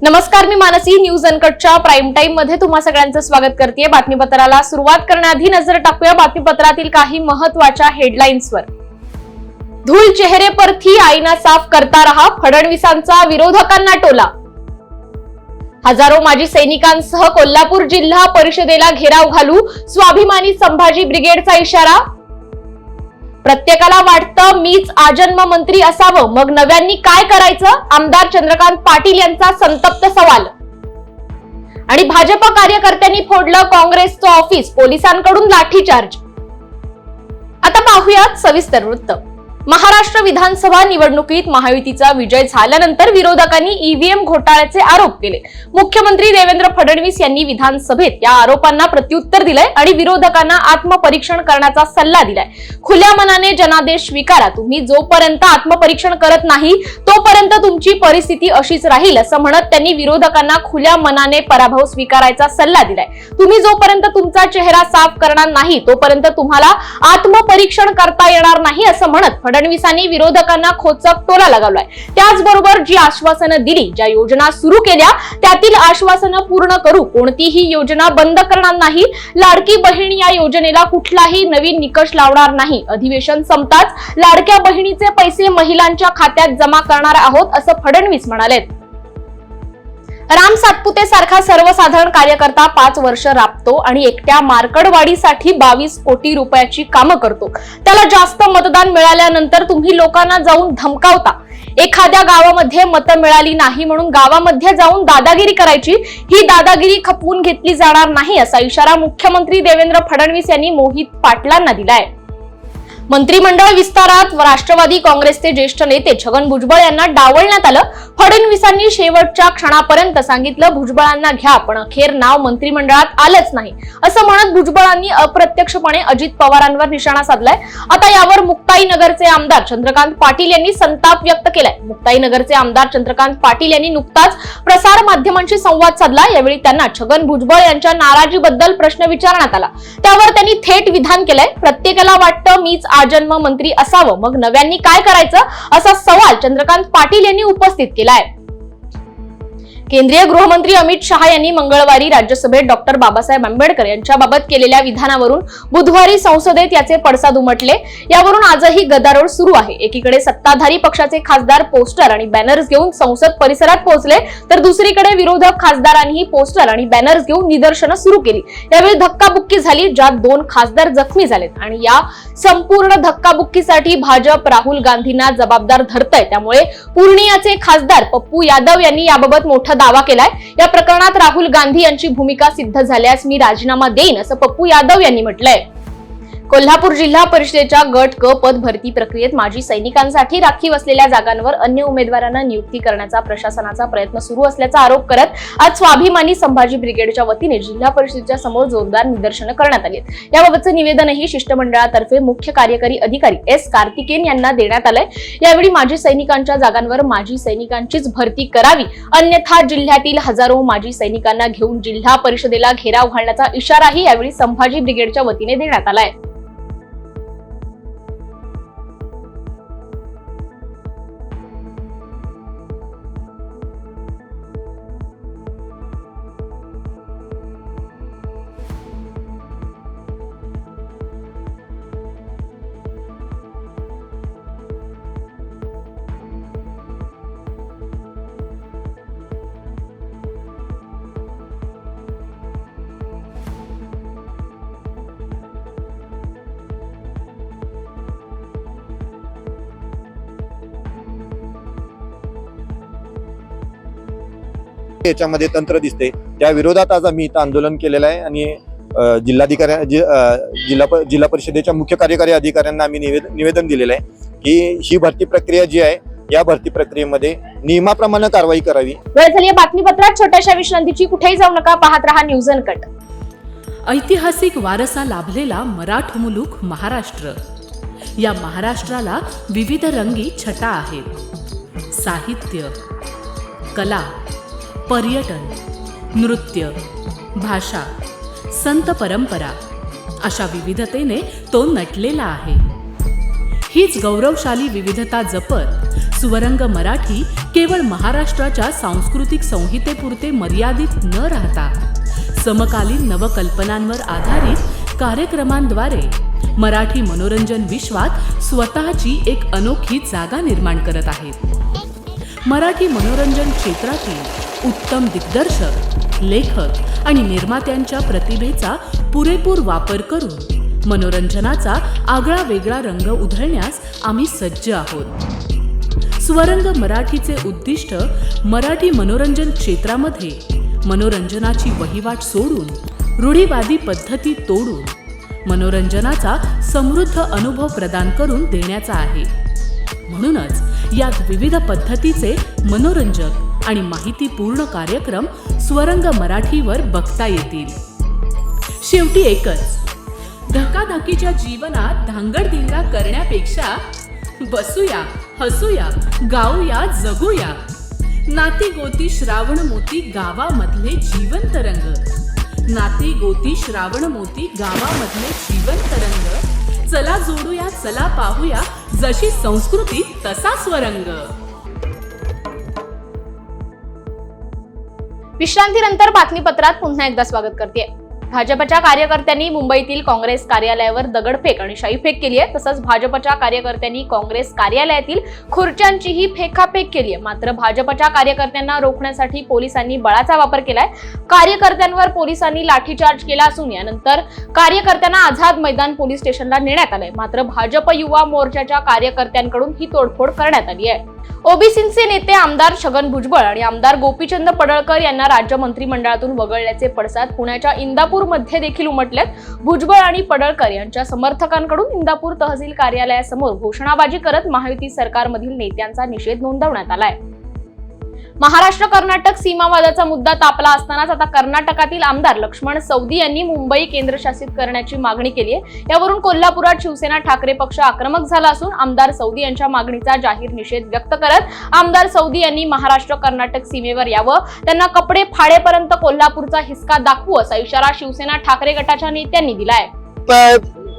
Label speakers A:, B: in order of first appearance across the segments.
A: नमस्कार, मी Mansi. News अनकटच्या prime time मध्ये तुम्हा सगळ्यांचं स्वागत करते. बातमीपत्राला सुरुवात करण्याआधी नजर टाकूया बातमीपत्रातील काही महत्त्वाच्या हेडलाईन्सवर. धूल चेहरे पर थी, आईना साफ करता रहा, फडणवीसांचा विरोधकांना टोला. हजारो माजी सैनिकांसह कोल्हापूर जिल्हा परिषदेला घेराव घालू, स्वाभिमानी संभाजी ब्रिगेडचा इशारा. प्रत्येकाला वाटतं मीच आजन्म मंत्री असावं, मग नव्यांनी काय करायचं, आमदार चंद्रकांत पाटील यांचा संतप्त सवाल. आणि भाजप कार्यकर्त्यांनी फोडलं काँग्रेसचं ऑफिस, पोलिसांकडून लाठीचार्ज. आता पाहूयात सविस्तर वृत्त. महाराष्ट्र विधानसभा निवडणुकीत महायुतीचा विजय झाल्यानंतर विरोधकांनी ईव्हीएम घोटाळ्याचे आरोप केले. मुख्यमंत्री देवेंद्र फडणवीस यांनी विधानसभेत या आरोपांना प्रत्युत्तर दिलंय आणि विरोधकांना आत्मपरीक्षण करण्याचा सल्ला दिलाय. खुल्या मनाने जनादेश स्वीकारा, तुम्ही जोपर्यंत आत्मपरीक्षण करत नाही तोपर्यंत तुमची परिस्थिती अशीच राहील, असं म्हणत त्यांनी विरोधकांना खुल्या मनाने पराभव स्वीकारायचा सल्ला दिलाय. तुम्ही जोपर्यंत तुमचा चेहरा साफ करणार नाही तोपर्यंत तुम्हाला आत्मपरीक्षण करता येणार नाही, असं म्हणत फडणवीसांनी विरोधकांना खोचक टोला लगावलाय. त्याचबरोबर जी आश्वासनं दिली, ज्या योजना सुरू केल्या त्यातील आश्वासनं पूर्ण करू, कोणतीही योजना बंद करणार नाही, लाडकी बहीण या योजनेला कुठलाही नवीन निकष लावणार नाही, अधिवेशन संपताच लाडक्या बहिणीचे पैसे महिलांच्या खात्यात जमा करणार आहोत, असं फडणवीस म्हणाले. राम सातपुते सारखा सर्वसाधारण कार्यकर्ता 5 वर्ष राबतो आणि एकट्या मार्कडवाडीसाठी 22 कोटी रुपयाची कामं करतो. त्याला जास्त मतदान मिळाल्यानंतर तुम्ही लोकांना जाऊन धमकावता. एखाद्या गावामध्ये मतं मिळाली नाही म्हणून गावामध्ये जाऊन दादागिरी करायची, ही दादागिरी खपवून घेतली जाणार नाही, असा इशारा मुख्यमंत्री देवेंद्र फडणवीस यांनी मोहित पाटलांना दिलाय. मंत्रिमंडळ विस्तारात राष्ट्रवादी काँग्रेसचे ज्येष्ठ नेते छगन भुजबळ यांना डावलण्यात आलं. फडणवीसांनी शेवटच्या क्षणापर्यंत सांगितलं, भुजबळांना घ्या, पण अखेर नाव मंत्रिमंडळात आलंच नाही, असं म्हणत भुजबळांनी अप्रत्यक्षपणे अजित पवारांवर निशाणा साधलाय. आता यावर मुक्ताईनगरचे आमदार चंद्रकांत पाटील यांनी संताप व्यक्त केलाय. मुक्ताईनगरचे आमदार चंद्रकांत पाटील यांनी नुकताच प्रसार माध्यमांशी संवाद साधला. यावेळी त्यांना छगन भुजबळ यांच्या नाराजीबद्दल प्रश्न विचारण्यात आला. त्यावर त्यांनी थेट विधान केलंय, प्रत्येकाला वाटतं मीच आजन्म मंत्री असावं, मग नव्यांनी काय करायचं, असा सवाल चंद्रकांत पाटील यांनी उपस्थित केलाय. केंद्रीय गृहमंत्री अमित शहा यांनी मंगळवारी राज्यसभेत डॉक्टर बाबासाहेब आंबेडकर यांच्याबाबत केलेल्या विधानावरून बुधवारी संसदेत याचे पडसाद उमटले. यावरून आजही गदारोळ सुरू आहे. एकीकडे सत्ताधारी पक्षाचे खासदार पोस्टर आणि बॅनर्स घेऊन संसद परिसरात पोहोचले, तर दुसरीकडे विरोधक खासदारांनी पोस्टर आणि बॅनर्स घेऊन निदर्शनं सुरू केली. यावेळी धक्काबुक्की झाली, ज्यात 2 खासदार जखमी झालेत आणि या संपूर्ण धक्काबुक्कीसाठी भाजप राहुल गांधींना जबाबदार धरतंय. त्यामुळे पूर्णियाचे खासदार पप्पू यादव यांनी याबाबत मोठा दावा केलाय. या प्रकरणात राहुल गांधी यांची भूमिका सिद्ध झाल्यास मी राजीनामा देईन, असं पप्पू यादव यांनी म्हटलंय. कोल्हापूर जिल्हा परिषदेच्या गट क पद भरती प्रक्रियेत माजी सैनिकांसाठी राखीव असलेल्या जागांवर अन्य उमेदवारांना नियुक्ती करण्याचा प्रशासनाचा प्रयत्न सुरू असल्याचा आरोप करत आज स्वाभिमानी संभाजी ब्रिगेडच्या वतीने जिल्हा परिषदेच्या समोर जोरदार निदर्शनं करण्यात आली. याबाबतचं निवेदनही शिष्टमंडळातर्फे मुख्य कार्यकारी अधिकारी एस कार्तिकेन यांना देण्यात आलंय. यावेळी माजी सैनिकांच्या जागांवर माजी सैनिकांचीच भरती करावी, अन्यथा जिल्ह्यातील हजारो माजी सैनिकांना घेऊन जिल्हा परिषदेला घेराव घालण्याचा इशाराही यावेळी संभाजी ब्रिगेडच्या वतीने देण्यात आलाय.
B: याच्यामध्ये तंत्र दिसते, त्या विरोधात आज आम्ही इथं आंदोलन केलेलं आहे आणि जिल्हा परिषदेच्या मुख्य कार्यकारी अधिकाऱ्यांना आम्ही निवेदन दिलेलं आहे की ही भरती प्रक्रिया जी आहे या भरती प्रक्रियेमध्ये नियमाप्रमाणे कारवाई करावी.
A: वेळ झाली बातमीपत्रात छोट्याशा विश्रांतीची. कुठेही जाऊ नका, पाहत रहा न्यूज अनकट.
C: ऐतिहासिक वारसा लाभलेला मराठ मुलूक महाराष्ट्र. या महाराष्ट्राला विविध रंगी छटा आहेत. साहित्य, कला, पर्यटन, नृत्य, भाषा, संत परंपरा अशा विविधतेने तो नटलेला आहे. हीच गौरवशाली विविधता जपत स्वरंग मराठी केवळ महाराष्ट्राच्या सांस्कृतिक संहितेपुरते मर्यादित न राहता समकालीन नवकल्पनांवर आधारित कार्यक्रमांद्वारे मराठी मनोरंजन विश्वात स्वतःची एक अनोखी जागा निर्माण करत आहेत। मराठी मनोरंजन क्षेत्रातील उत्तम दिग्दर्शक, लेखक आणि निर्मात्यांच्या प्रतिभेचा पुरेपूर वापर करून मनोरंजनाचा आगळा वेगळा रंग उधळण्यास आम्ही सज्ज आहोत। स्वरंग मराठीचे उद्दिष्ट मराठी मनोरंजन क्षेत्रामध्ये मनोरंजनाची वहिवाट सोडून रूढीवादी पद्धती तोडून मनोरंजनाचा समृद्ध अनुभव प्रदान करून देण्याचा आहे। म्हणूनच यात विविध पद्धतीचे मनोरंजक आणि माहितीपूर्ण कार्यक्रम स्वरंग मराठीवर बघता येतील। शेवटी एकच, धकाधकीच्या जीवनात धांगडधिंगा करण्यापेक्षा बसूया, हसूया, गाऊया, जगूया। नाती गोती श्रावण मोती गावामधले जीवंत रंग, नाती गोती श्रावण मोती गावामधले जीवंत रंग। चला जोडूया, चला पाहूया, जशी संस्कृती तसा स्वरंग।
A: विश्रांतीनंतर बातमीपत्रात पुन्हा एकदा स्वागत करते। भाजपच्या कार्यकर्त्यांनी मुंबईतील काँग्रेस कार्यालयावर दगडफेक आणि शाईफेक केली आहे। तसंच भाजपच्या कार्यकर्त्यांनी काँग्रेस कार्यालयातील खुर्च्यांचीही फेकाफेक केली आहे। मात्र भाजपच्या कार्यकर्त्यांना रोखण्यासाठी पोलिसांनी बळाचा वापर केलाय। कार्यकर्त्यांवर पोलिसांनी लाठीचार्ज केला असून यानंतर कार्यकर्त्यांना आझाद मैदान पोलीस स्टेशनला नेण्यात आलंय। मात्र भाजप युवा मोर्चाच्या कार्यकर्त्यांकडून ही तोडफोड करण्यात आली आहे। ओबीसीचे नेते आमदार छगन भुजबळ आणि आमदार गोपीचंद पडळकर यांना राज्य मंत्रिमंडळातून वगळल्याचे पडसाद पुण्याच्या इंदापूर मध्ये देखील उमटलेत। भुजबळ आणि पडळकर यांच्या समर्थकांकडून इंदापूर तहसील कार्यालयासमोर घोषणाबाजी करत महायुती सरकारमधील नेत्यांचा निषेध नोंदवण्यात आलाय। महाराष्ट्र कर्नाटक सीमावादाचा मुद्दा तापला असतानाच आता कर्नाटकातील आमदार लक्ष्मण सवदी यांनी मुंबई केंद्रशासित करण्याची मागणी केली आहे। यावरून कोल्हापुरात शिवसेना ठाकरे पक्ष आक्रमक झाला असून आमदार सवदी यांच्या मागणीचा जाहीर निषेध व्यक्त करत आमदार सवदी यांनी महाराष्ट्र कर्नाटक सीमेवर यावं, त्यांना कपडे फाडेपर्यंत कोल्हापूरचा हिसका दाखवू असा इशारा शिवसेना ठाकरे गटाच्या नेत्यांनी दिलाय।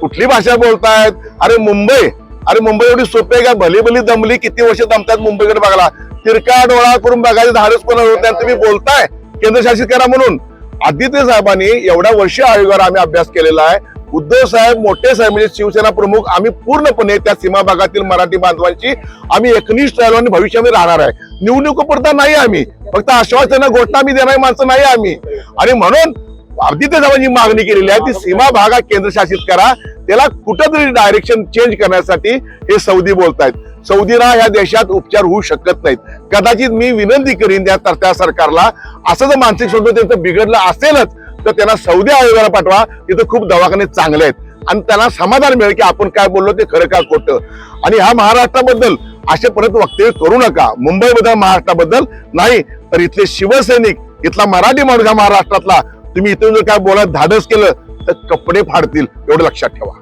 D: कुठली भाषा बोलतायत? अरे मुंबई एवढी सोपी आहे का? भली दमली, किती वर्ष दमतात मुंबईकडे बघायला, तिरका डोळा करून बघायचं धाडस कोणा होत नाही। तुम्ही बोलताय केंद्रशासित करा म्हणून। आदित्य साहेबांनी एवढ्या वर्ष आयोगावर आम्ही अभ्यास केलेला आहे। उद्धव साहेब, मोठे साहेब म्हणजे शिवसेना प्रमुख, आम्ही पूर्णपणे त्या सीमा भागातील मराठी बांधवांची आम्ही एकनिष्ठ राहिलो आणि भविष्यामध्ये राहणार आहे। निवडणुकीपुरता नाही आम्ही, फक्त आश्वासन घोषणा आम्ही देणारी माणसं नाही आम्ही। आणि म्हणून आदित्य साहेबांनी मागणी केलेली आहे ती सीमा भागात केंद्रशासित करा। त्याला कुठंतरी डायरेक्शन चेंज करण्यासाठी हे सौदी बोलतायत। सौदीला ह्या देशात उपचार होऊ शकत नाहीत। कदाचित मी विनंती करीन त्या सरकारला, असं जर मानसिक स्वरूप त्यांचं बिघडलं असेलच तर त्यांना सौदी आयोगाला पाठवा। तिथं खूप दवाखाने चांगले आहेत आणि त्यांना समाधान मिळेल की आपण काय बोललो ते खरं का खोटं। आणि ह्या महाराष्ट्राबद्दल असे परत वक्तव्य करू नका, मुंबईबद्दल महाराष्ट्राबद्दल नाही, तर इथले शिवसैनिक, इथला मराठी माणूस ह्या महाराष्ट्रातला, तुम्ही इथून जर काय बोलायला धाडस केलं तर कपडे फाडतील, एवढं लक्षात ठेवा।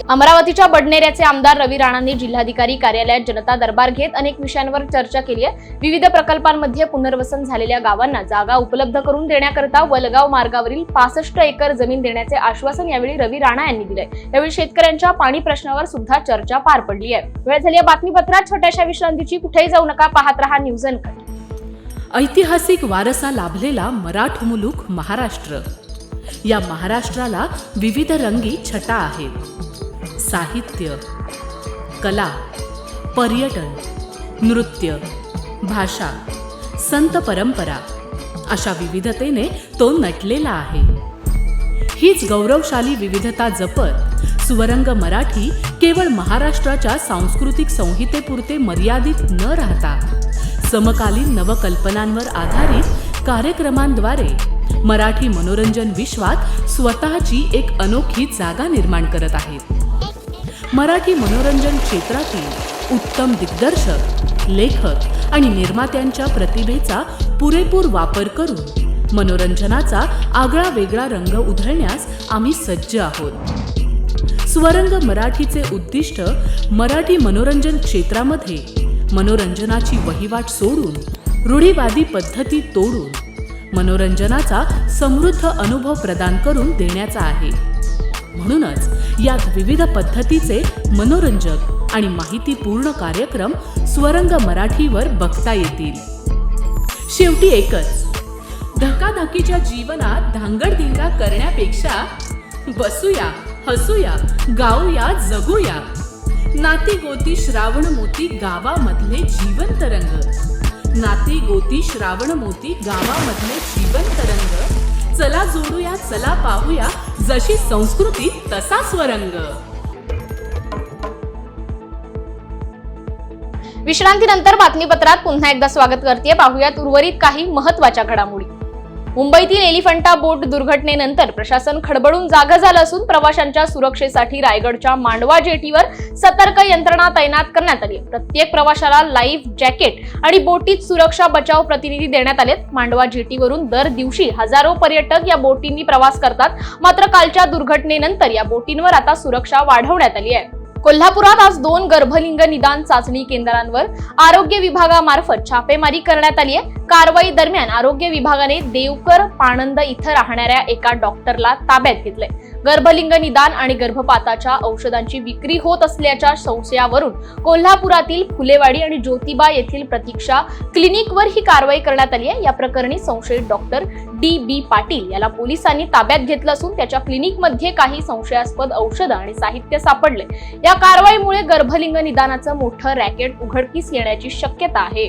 A: अमरावतीच्या बडनेऱ्याचे आमदार रवी राणांनी जिल्हाधिकारी कार्यालयात जनता दरबार घेत अनेक विषयांवर चर्चा केली आहे। विविध प्रकल्पांमध्ये पुनर्वसन झालेल्या गावांना जागा उपलब्ध करून देण्याकरता वलगाव मार्गावरील 65 एकर जमीन देण्याचे आश्वासन यावेळी रवी राणा यांनी दिले। यावेळी शेतकऱ्यांच्या पाणी प्रश्नावर सुद्धा चर्चा पार पडली आहे। वेळ झाली आहे बातमीपत्रात छोट्याशा विश्रांतीची, कुठेही जाऊ नका, पाहत रहा न्यूज अनकट।
C: ऐतिहासिक वारसा लाभलेला मराठी मुलूक महाराष्ट्र। या महाराष्ट्राला विविध रंगी छटा आहेत। साहित्य, कला, पर्यटन, नृत्य, भाषा, संत परंपरा अशा विविधतेने तो नटलेला आहे। हीच गौरवशाली विविधता जपत स्वरंग मराठी केवळ महाराष्ट्राच्या सांस्कृतिक संहितेपुरते मर्यादित न राहता समकालीन नवकल्पनांवर आधारित कार्यक्रमांद्वारे मराठी मनोरंजन विश्वात स्वतःची एक अनोखी जागा निर्माण करत आहेत। मराठी मनोरंजन क्षेत्रातील उत्तम दिग्दर्शक, लेखक आणि निर्मात्यांच्या प्रतिभेचा पुरेपूर वापर करून मनोरंजनाचा आगळा वेगळा रंग उधळण्यास आम्ही सज्ज आहोत। स्वरंग मराठीचे उद्दिष्ट मराठी मनोरंजन क्षेत्रामध्ये मनोरंजनाची वहिवाट सोडून रूढीवादी पद्धती तोडून मनोरंजनाचा समृद्ध अनुभव प्रदान करून देण्याचा आहे। म्हणूनच यात विविध पद्धतीचे मनोरंजक आणि माहितीपूर्ण कार्यक्रम स्वरंग मराठीवर बघता येतील. शेवटी एकच, धकाधकीच्या जीवनात धांगडधिंगा करण्यापेक्षा बसूया, हसूया, गाऊया, जगूया. नाती गोती श्रावण मोती गावामधले जीवंत रंग. नाती गोती श्रावण मोती गावामधले जीवंत रंग. चला जोडूया, चला पाहूया, जशी संस्कृती तसा स्वरंग.
A: विश्रांतीनंतर बातमीपत्रात पुन्हा एकदा स्वागत करते. पाहूयात उर्वरित काही महत्त्वाच्या घडामोडी. मुंबईतील एलिफंटा बोट दुर्घटनेनंतर प्रशासन खडबडून जागं झालं असून प्रवाशांच्या सुरक्षेसाठी रायगडच्या मांडवा जेटीवर सतर्क यंत्रणा तैनात करण्यात आली. प्रत्येक प्रवाशाला लाईफ जॅकेट आणि बोटीत सुरक्षा बचाव प्रतिनिधी देण्यात आलेत. मांडवा जेटीवरून दर दिवशी हजारो पर्यटक या बोटींनी प्रवास करतात. मात्र कालच्या दुर्घटनेनंतर या बोटींवर आता सुरक्षा वाढवण्यात आली आहे. कोल्हापुरात आज 2 गर्भलिंग निदान चाचणी केंद्रांवर आरोग्य विभागामार्फत छापेमारी करण्यात आली आहे. कारवाई दरम्यान आरोग्य विभागाने देवकर पाणंद इथं राहणाऱ्या एका डॉक्टरला ताब्यात घेतलंय. गर्भलिंग निदान आणि गर्भपाताच्या औषधांची विक्री होत असल्याच्या संशयावरून कोल्हापुरातील फुलेवाडी आणि ज्योतिबा येथील प्रतीक्षा क्लिनिकवर ही कारवाई करण्यात आली आहे. या प्रकरणी संशयित डॉक्टर D.B. पाटील याला पोलिसांनी ताब्यात घेतलं असून त्याच्या क्लिनिकमध्ये काही संशयास्पद औषधं आणि साहित्य सापडले. या कारवाईमुळे गर्भलिंग निदानाचं मोठं रॅकेट उघडकीस येण्याची शक्यता आहे.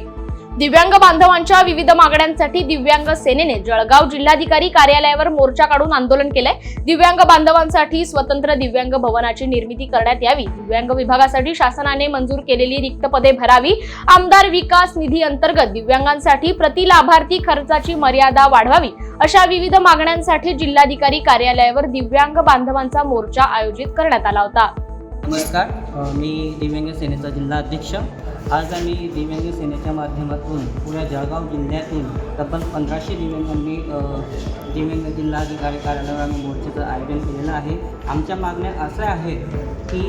A: दिव्यांग बांधवांच्या विविध मागण्यांसाठी दिव्यांग सेनेने जळगाव जिल्हाधिकारी कार्यालयावर मोर्चा काढून आंदोलन केलंय. दिव्यांग बांधवांसाठी स्वतंत्र दिव्यांग भवनाची निर्मिती करण्यात यावी. दिव्यांग विभागासाठी शासनाने मंजूर केलेली रिक्त पदे भरावी. आमदार विकास निधी अंतर्गत दिव्यांगांसाठी प्रति लाभार्थी खर्चाची मर्यादा वाढवावी. अशा विविध मागण्यांसाठी जिल्हाधिकारी कार्यालयावर दिव्यांग बांधवांचा मोर्चा आयोजित करण्यात आला होता.
E: नमस्कार, मी दिव्यांग सेनेचा जिल्हा अध्यक्ष. आज आम्ही दिव्यांग सेनेच्या माध्यमातून पुऱ्या जळगाव जिल्ह्यातून तब्बल 1500 दिव्यांगांनी दिव्यांग जिल्हाधिकारी कार्यालयावर आम्ही मोर्चाचं आयोजन केलेलं आहे. आमच्या मागण्या अशा आहेत की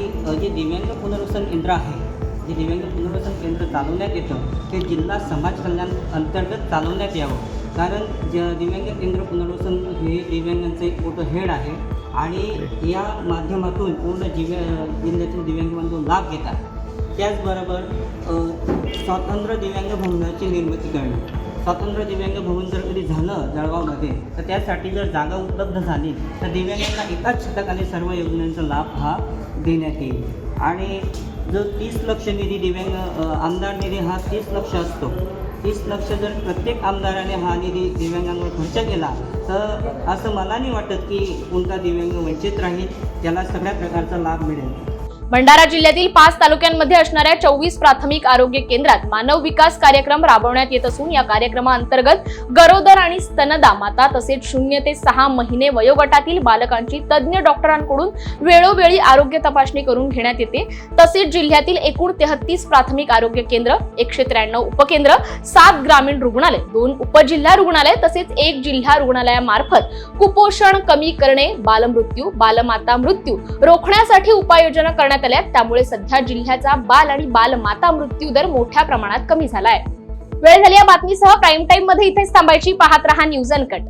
E: जे दिव्यांग पुनर्वसन केंद्र आहे, जे दिव्यांग पुनर्वसन केंद्र चालवण्यात येतं ते जिल्हा समाज कल्याण अंतर्गत चालवण्यात यावं. कारण दिव्यांग केंद्र पुनर्वसन हे दिव्यांगांचं एक मोठं हेड आहे आणि या माध्यमातून पूर्ण जिल्ह्यातील दिव्यांग बांधव लाभ घेतात. त्याचबरोबर स्वतंत्र दिव्यांग भवनाची निर्मिती करणं. स्वतंत्र दिव्यांग भवन जर कधी झालं जळगावमध्ये तर त्यासाठी जर जागा उपलब्ध झाली तर दिव्यांगांना एकाच छताखाली सर्व योजनांचा लाभ हा देण्यात येईल. आणि जो 30 लक्ष निधी दिव्यांग आमदार निधी हा 30 लक्ष असतो. 30 लक्ष जर प्रत्येक आमदाराने हा निधी दिव्यांगांवर खर्च केला तर असं मला नाही वाटत की कोणता दिव्यांग वंचित राहील, त्याला सगळ्या प्रकारचा लाभ मिळेल.
A: भंडारा जिल्ह्यातील 5 तालुक्यांमध्ये असणाऱ्या 24 प्राथमिक आरोग्य केंद्रात मानव विकास कार्यक्रम राबवण्यात येत असून या कार्यक्रमाअंतर्गत गरोदर आणि स्तनदा माता तसेच 0 ते 6 महिने वयोगटातील बालकांची तज्ज्ञ डॉक्टरांकडून वेळोवेळी आरोग्य तपासणी करून घेण्यात येते. तसेच जिल्ह्यातील एकूण 33 प्राथमिक आरोग्य केंद्र, 193 उपकेंद्र, 7 ग्रामीण रुग्णालय, 2 उपजिल्हा रुग्णालय तसेच 1 जिल्हा रुग्णालयामार्फत कुपोषण कमी करणे, बालमृत्यू, बालमाता मृत्यू रोखण्यासाठी उपाययोजना करण्यात आल्या. त्यामुळे सध्या जिल्ह्याचा बाल आणि बालमाता मृत्यू दर मोठ्या प्रमाणात कमी झालाय. वेळ झाली या बातमीसह प्राईम टाइम मध्ये इथेच थांबायची. पाहत रहा न्यूज अनकट.